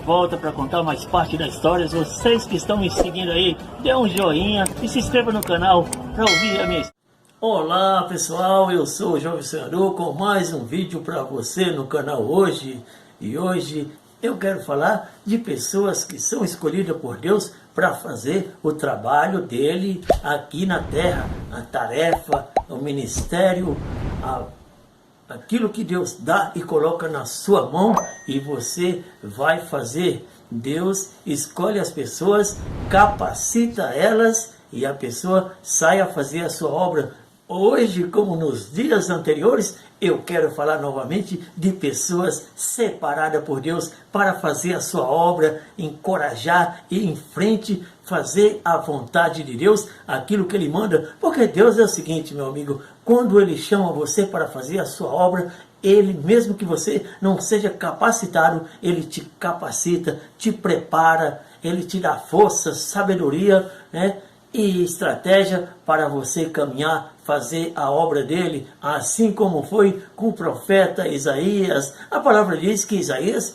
volta para contar mais parte da história. Vocês que estão me seguindo aí, dê um joinha e se inscreva no canal para ouvir a minha história. Olá pessoal, eu sou o Jovem Sonhador com mais um vídeo para você no canal hoje. E hoje eu quero falar de pessoas que são escolhidas por Deus para fazer o trabalho dele aqui na terra, a tarefa, o ministério, aquilo que Deus dá e coloca na sua mão e você vai fazer. Deus escolhe as pessoas, capacita elas e a pessoa sai a fazer a sua obra. Hoje, como nos dias anteriores, eu quero falar novamente de pessoas separadas por Deus para fazer a sua obra, encorajar e ir em frente, fazer a vontade de Deus, aquilo que Ele manda. Porque Deus é o seguinte, meu amigo, quando Ele chama você para fazer a sua obra, Ele, mesmo que você não seja capacitado, Ele te capacita, te prepara, Ele te dá força, sabedoria, né? E estratégia para você caminhar, fazer a obra dele, assim como foi com o profeta Isaías. A palavra diz que Isaías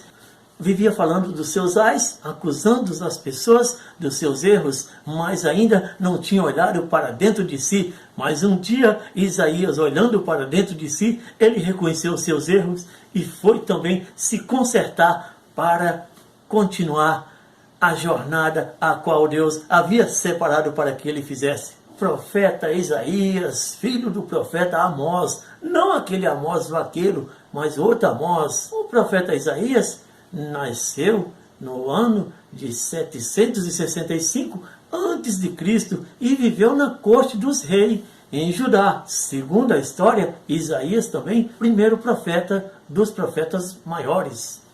vivia falando dos seus ais, acusando as pessoas dos seus erros, mas ainda não tinha olhado para dentro de si. Mas um dia, Isaías, olhando para dentro de si, ele reconheceu os seus erros e foi também se consertar para continuar a jornada a qual Deus havia separado para que ele fizesse. Profeta Isaías, filho do profeta Amós, não aquele Amós vaqueiro, mas outro Amós. O profeta Isaías nasceu no ano de 765 a.C. e viveu na corte dos reis em Judá. Segundo a história, Isaías também, primeiro profeta dos profetas maiores.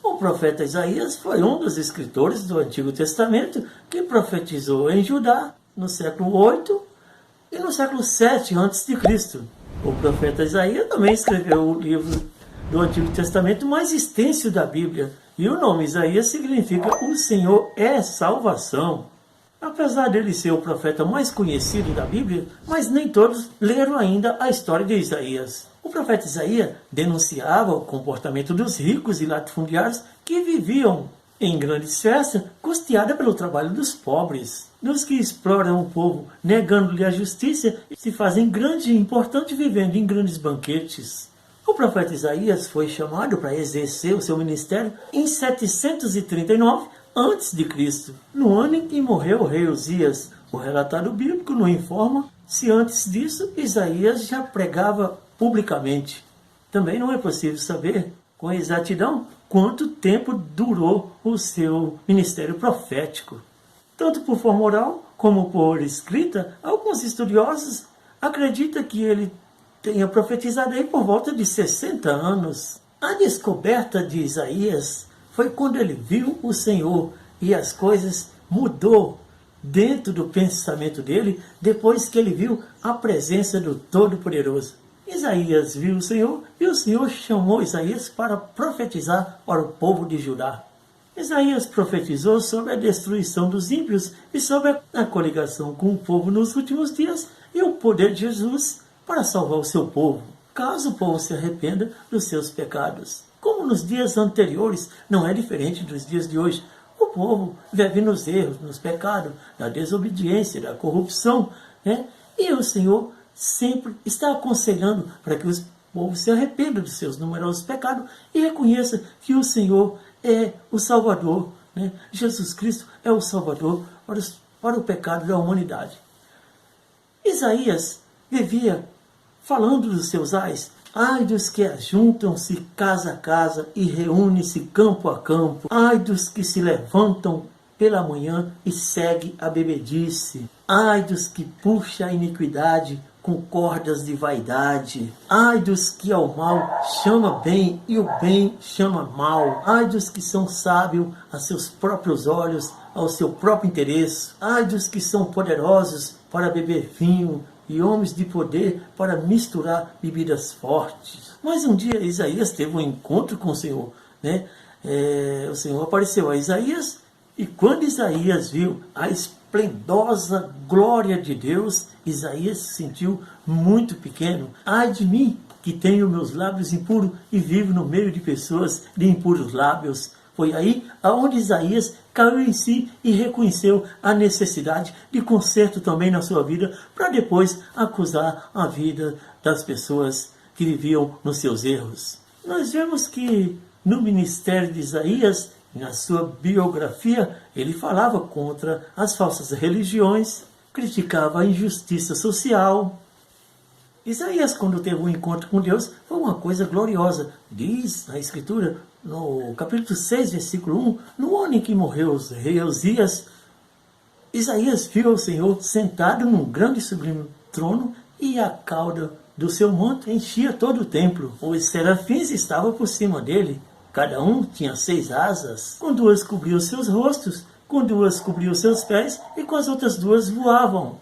O profeta Isaías foi um dos escritores do Antigo Testamento que profetizou em Judá no século 8 e no século 7 a.C. O profeta Isaías também escreveu o livro do Antigo Testamento mais extenso da Bíblia. E o nome Isaías significa o Senhor é salvação. Apesar dele ser o profeta mais conhecido da Bíblia, mas nem todos leram ainda a história de Isaías. O profeta Isaías denunciava o comportamento dos ricos e latifundiários que viviam em grandes festas, custeadas pelo trabalho dos pobres, dos que exploram o povo, negando-lhe a justiça e se fazem grande e importante vivendo em grandes banquetes. O profeta Isaías foi chamado para exercer o seu ministério em 739 a.C., no ano em que morreu o rei Uzias. O relatório bíblico não informa se antes disso Isaías já pregava publicamente. Também não é possível saber com exatidão quanto tempo durou o seu ministério profético. Tanto por forma oral como por escrita, alguns estudiosos acreditam que ele tenha profetizado aí por volta de 60 anos. A descoberta de Isaías foi quando ele viu o Senhor e as coisas mudou dentro do pensamento dele depois que ele viu a presença do Todo-Poderoso. Isaías viu o Senhor e o Senhor chamou Isaías para profetizar para o povo de Judá. Isaías profetizou sobre a destruição dos ímpios e sobre a coligação com o povo nos últimos dias e o poder de Jesus para salvar o seu povo, caso o povo se arrependa dos seus pecados. Como nos dias anteriores, não é diferente dos dias de hoje. O povo vive nos erros, nos pecados, na desobediência, da corrupção, né? E o Senhor sempre está aconselhando para que os povos se arrependam dos seus numerosos pecados e reconheça que o Senhor é o Salvador, né? Jesus Cristo é o Salvador para o pecado da humanidade. Isaías vivia falando dos seus ais. Ai dos que ajuntam-se casa a casa e reúnem-se campo a campo. Ai dos que se levantam pela manhã e seguem a bebedice. Ai dos que puxam a iniquidade com cordas de vaidade. Ai dos que ao mal chama bem e o bem chama mal. Ai dos que são sábios a seus próprios olhos, ao seu próprio interesse. Ai dos que são poderosos para beber vinho e homens de poder para misturar bebidas fortes. Mas um dia Isaías teve um encontro com o Senhor, né? O Senhor apareceu a Isaías e quando Isaías viu a esplendosa glória de Deus, Isaías se sentiu muito pequeno. Ai de mim, que tenho meus lábios impuros e vivo no meio de pessoas de impuros lábios. Foi aí aonde Isaías caiu em si e reconheceu a necessidade de conserto também na sua vida, para depois acusar a vida das pessoas que viviam nos seus erros. Nós vemos que no ministério de Isaías, na sua biografia, ele falava contra as falsas religiões, criticava a injustiça social. Isaías, quando teve um encontro com Deus, foi uma coisa gloriosa. Diz a Escritura, no capítulo 6, versículo 1, no ano em que morreu o rei Uzias, Isaías viu o Senhor sentado num grande e sublime trono, e a cauda do seu manto enchia todo o templo. Os serafins estavam por cima dele. Cada um tinha 6 asas. Com 2 cobriam seus rostos, com 2 cobriam seus pés, e com as outras 2 voavam.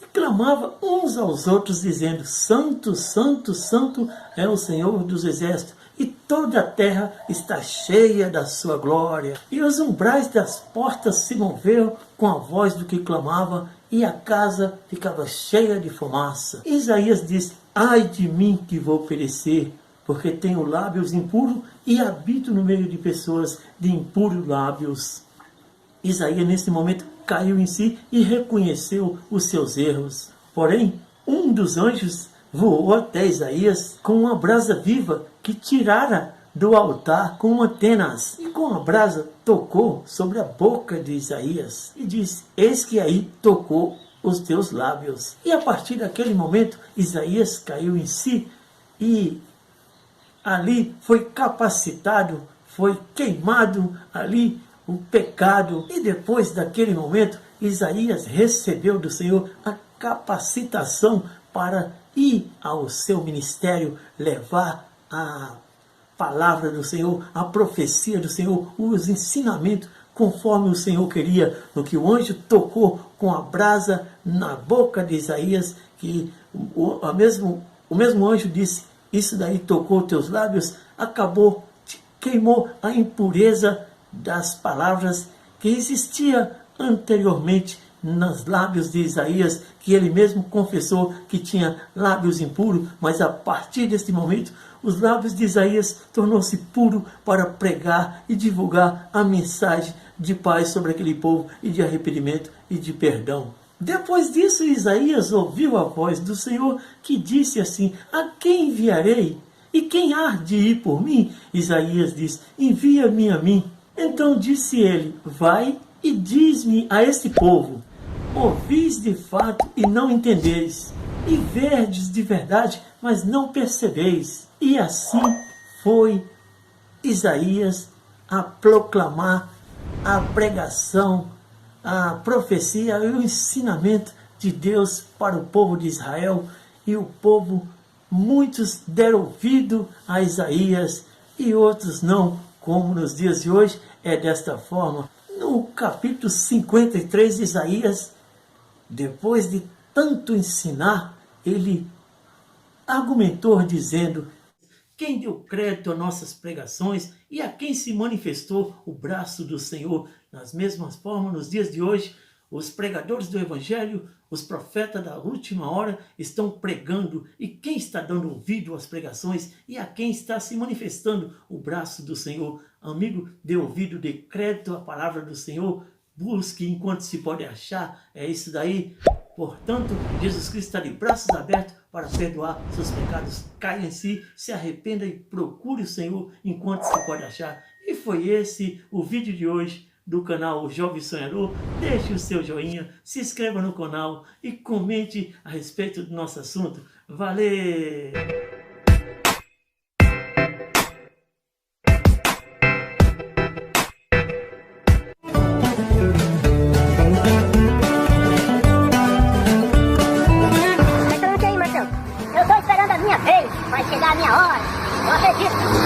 E clamavam uns aos outros, dizendo: Santo, Santo, Santo é o Senhor dos Exércitos, e toda a terra está cheia da sua glória. E os umbrais das portas se moveram com a voz do que clamava, e a casa ficava cheia de fumaça. E Isaías disse: Ai de mim que vou perecer, porque tenho lábios impuros e habito no meio de pessoas de impuros lábios. Isaías, nesse momento, caiu em si e reconheceu os seus erros. Porém, um dos anjos voou até Isaías com uma brasa viva que tirara do altar com uma tenaz, e com a brasa tocou sobre a boca de Isaías e disse: Eis que aí tocou os teus lábios. E a partir daquele momento, Isaías caiu em si e ali foi capacitado, foi queimado ali o pecado. E depois daquele momento, Isaías recebeu do Senhor a capacitação para ir ao seu ministério, levar a palavra do Senhor, a profecia do Senhor, os ensinamentos conforme o Senhor queria. No que o anjo tocou com a brasa na boca de Isaías, que o mesmo anjo disse: isso daí tocou teus lábios, acabou, queimou a impureza das palavras que existia anteriormente nos lábios de Isaías, que ele mesmo confessou que tinha lábios impuros, mas a partir deste momento, os lábios de Isaías tornou-se puro para pregar e divulgar a mensagem de paz sobre aquele povo, e de arrependimento e de perdão. Depois disso, Isaías ouviu a voz do Senhor, que disse assim: a quem enviarei? E quem há de ir por mim? Isaías diz: envia-me a mim. Então disse ele: vai e diz-me a este povo: ouvis de fato e não entendeis, e verdes de verdade, mas não percebeis. E assim foi Isaías a proclamar a pregação, a profecia e o ensinamento de Deus para o povo de Israel. E o povo, muitos deram ouvido a Isaías e outros não, como nos dias de hoje é desta forma. No capítulo 53 de Isaías, depois de tanto ensinar, ele argumentou dizendo: quem deu crédito a nossas pregações e a quem se manifestou o braço do Senhor? Das mesmas formas, nos dias de hoje, os pregadores do Evangelho, os profetas da última hora estão pregando, e quem está dando ouvido às pregações e a quem está se manifestando o braço do Senhor? Amigo, dê ouvido, dê crédito à palavra do Senhor, busque enquanto se pode achar, é isso daí. Portanto, Jesus Cristo está de braços abertos para perdoar seus pecados. Caia em si, se arrependa e procure o Senhor enquanto se pode achar. E foi esse o vídeo de hoje do canal Jovem Sonhador. Deixe o seu joinha, se inscreva no canal e comente a respeito do nosso assunto. Valeu! Vai chegar a minha hora, eu acredito.